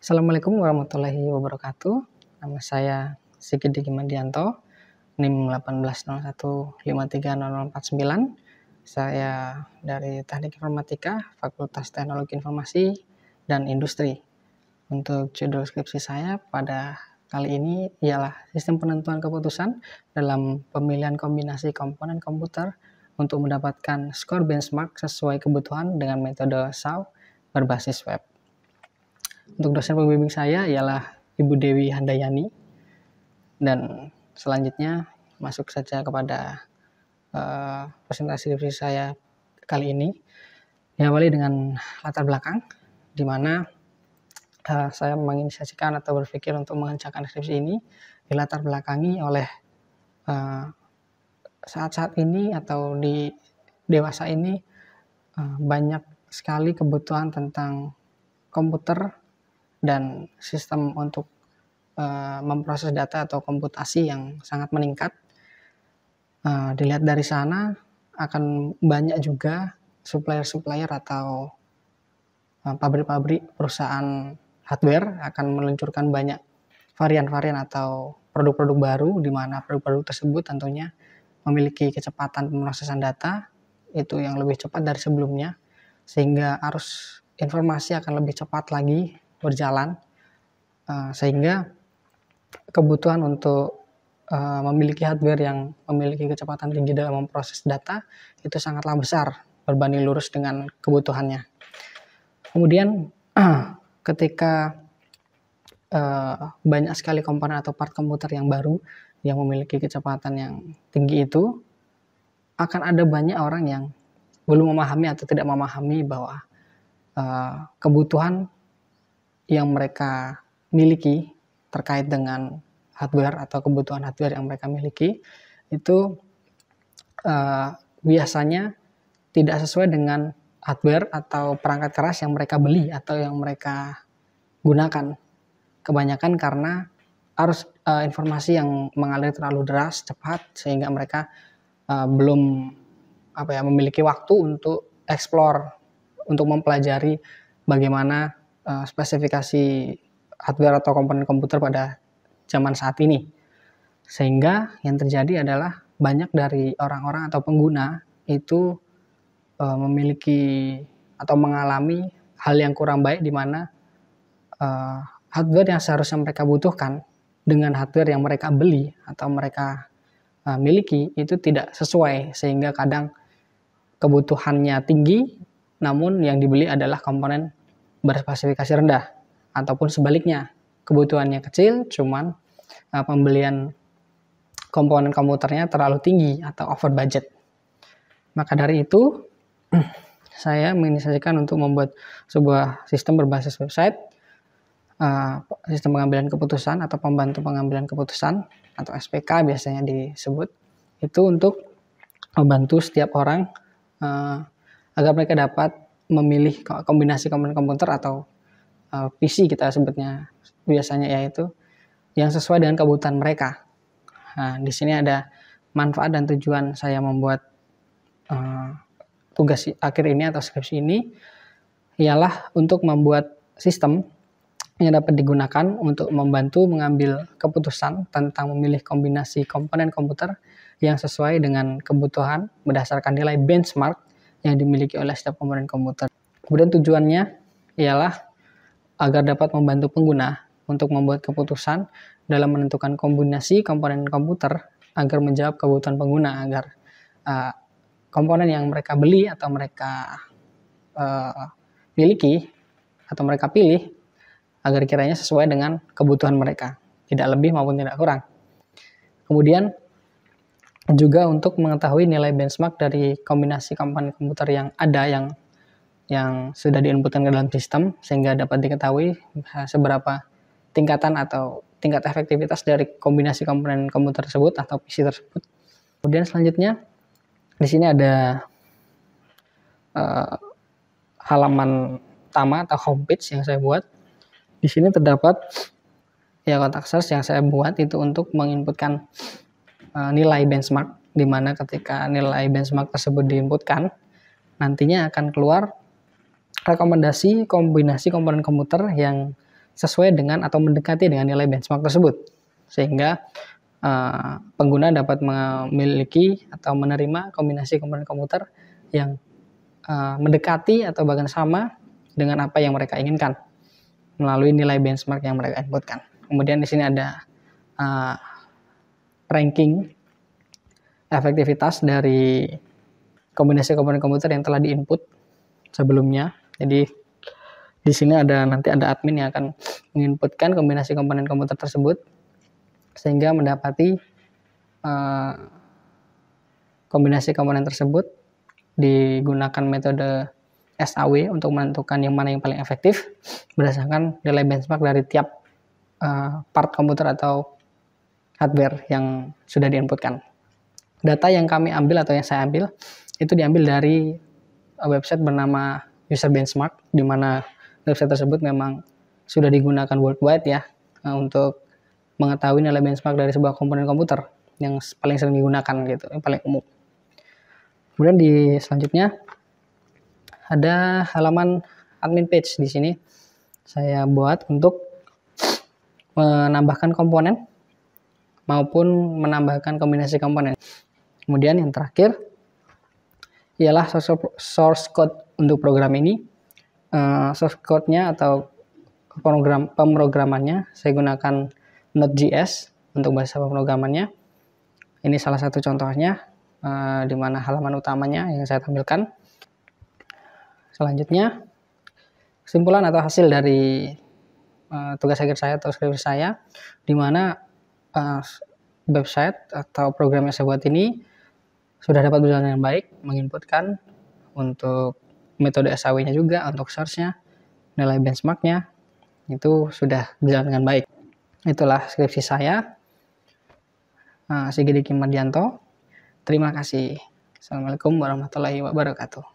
Assalamualaikum warahmatullahi wabarakatuh. Nama saya Sigit Digimandianto, NIM 1801530049. Saya dari Teknik Informatika, Fakultas Teknologi Informasi dan Industri. Untuk judul skripsi saya pada kali ini ialah sistem penentuan keputusan dalam pemilihan kombinasi komponen komputer untuk mendapatkan skor benchmark sesuai kebutuhan dengan metode SAW berbasis web. Untuk dosen pembimbing saya ialah Ibu Dewi Handayani, dan selanjutnya masuk saja kepada presentasi skripsi saya kali ini. Diawali dengan latar belakang, di mana saya menginisiasikan atau berpikir untuk mengerjakan skripsi ini dilatar belakangi oleh saat-saat ini atau di dewasa ini banyak sekali kebutuhan tentang komputer dan sistem untuk memproses data atau komputasi yang sangat meningkat. Dilihat dari sana akan banyak juga supplier atau pabrik-pabrik perusahaan hardware akan meluncurkan banyak varian-varian atau produk-produk baru, di mana produk-produk tersebut tentunya memiliki kecepatan pemrosesan data itu yang lebih cepat dari sebelumnya, sehingga arus informasi akan lebih cepat lagi berjalan, sehingga kebutuhan untuk memiliki hardware yang memiliki kecepatan tinggi dalam memproses data itu sangatlah besar berbanding lurus dengan kebutuhannya. Kemudian ketika banyak sekali komponen atau part komputer yang baru yang memiliki kecepatan yang tinggi itu, akan ada banyak orang yang belum memahami atau tidak memahami bahwa kebutuhan yang mereka miliki terkait dengan hardware atau kebutuhan hardware yang mereka miliki itu biasanya tidak sesuai dengan hardware atau perangkat keras yang mereka beli atau yang mereka gunakan. Kebanyakan karena arus informasi yang mengalir terlalu deras, cepat, sehingga mereka belum memiliki waktu untuk explore, untuk mempelajari bagaimana spesifikasi hardware atau komponen komputer pada zaman saat ini. Sehingga yang terjadi adalah banyak dari orang-orang atau pengguna itu memiliki atau mengalami hal yang kurang baik, di mana hardware yang seharusnya mereka butuhkan dengan hardware yang mereka beli atau mereka miliki itu tidak sesuai, sehingga kadang kebutuhannya tinggi namun yang dibeli adalah komponen berspesifikasi rendah, ataupun sebaliknya, kebutuhannya kecil cuman pembelian komponen komputernya terlalu tinggi atau over budget. Maka dari itu saya menginisiasikan untuk membuat sebuah sistem berbasis website, sistem pengambilan keputusan atau pembantu pengambilan keputusan atau SPK biasanya disebut, itu untuk membantu setiap orang agar mereka dapat memilih kombinasi komponen komputer atau PC kita sebutnya biasanya, yaitu yang sesuai dengan kebutuhan mereka. Nah, di sini ada manfaat dan tujuan saya membuat tugas akhir ini atau skripsi ini ialah untuk membuat sistem yang dapat digunakan untuk membantu mengambil keputusan tentang memilih kombinasi komponen komputer yang sesuai dengan kebutuhan berdasarkan nilai benchmark yang dimiliki oleh setiap komponen komputer. Kemudian tujuannya ialah agar dapat membantu pengguna untuk membuat keputusan dalam menentukan kombinasi komponen komputer agar menjawab kebutuhan pengguna, agar komponen yang mereka beli atau mereka miliki atau mereka pilih agar kiranya sesuai dengan kebutuhan mereka, tidak lebih maupun tidak kurang. Kemudian juga untuk mengetahui nilai benchmark dari kombinasi komponen komputer yang ada yang sudah diinputkan ke dalam sistem, sehingga dapat diketahui seberapa tingkatan atau tingkat efektivitas dari kombinasi komponen komputer tersebut atau PC tersebut. Kemudian selanjutnya di sini ada halaman utama atau homepage yang saya buat. Di sini terdapat kotak search yang saya buat itu untuk menginputkan nilai benchmark, di mana ketika nilai benchmark tersebut diinputkan, nantinya akan keluar rekomendasi kombinasi komponen komputer yang sesuai dengan atau mendekati dengan nilai benchmark tersebut, sehingga pengguna dapat memiliki atau menerima kombinasi komponen komputer yang mendekati atau bahkan sama dengan apa yang mereka inginkan melalui nilai benchmark yang mereka inputkan. Kemudian di sini ada ranking efektivitas dari kombinasi komponen komputer yang telah diinput sebelumnya. Jadi di sini nanti ada admin yang akan menginputkan kombinasi komponen komputer tersebut sehingga mendapati kombinasi komponen tersebut digunakan metode SAW untuk menentukan yang mana yang paling efektif berdasarkan nilai benchmark dari tiap part komputer atau hardware yang sudah diinputkan. Data yang kami ambil atau yang saya ambil itu diambil dari website bernama User Benchmark, di mana website tersebut memang sudah digunakan worldwide ya untuk mengetahui nilai benchmark dari sebuah komponen komputer yang paling sering digunakan gitu, yang paling umum. Kemudian di selanjutnya ada halaman admin page. Di sini saya buat untuk menambahkan komponen maupun menambahkan kombinasi komponen. Kemudian yang terakhir ialah source code untuk program ini. Source code-nya atau pemrogramannya saya gunakan Node.js untuk bahasa pemrogramannya. Ini salah satu contohnya, di mana halaman utamanya yang saya tampilkan. Selanjutnya, kesimpulan atau hasil dari tugas akhir saya atau skripsi saya, di mana website atau program yang saya buat ini sudah dapat berjalan dengan baik, menginputkan untuk metode SAW-nya juga, untuk source-nya, nilai benchmark-nya, itu sudah berjalan dengan baik. Itulah skripsi saya. Sigit Diki Mardianto. Terima kasih. Assalamualaikum warahmatullahi wabarakatuh.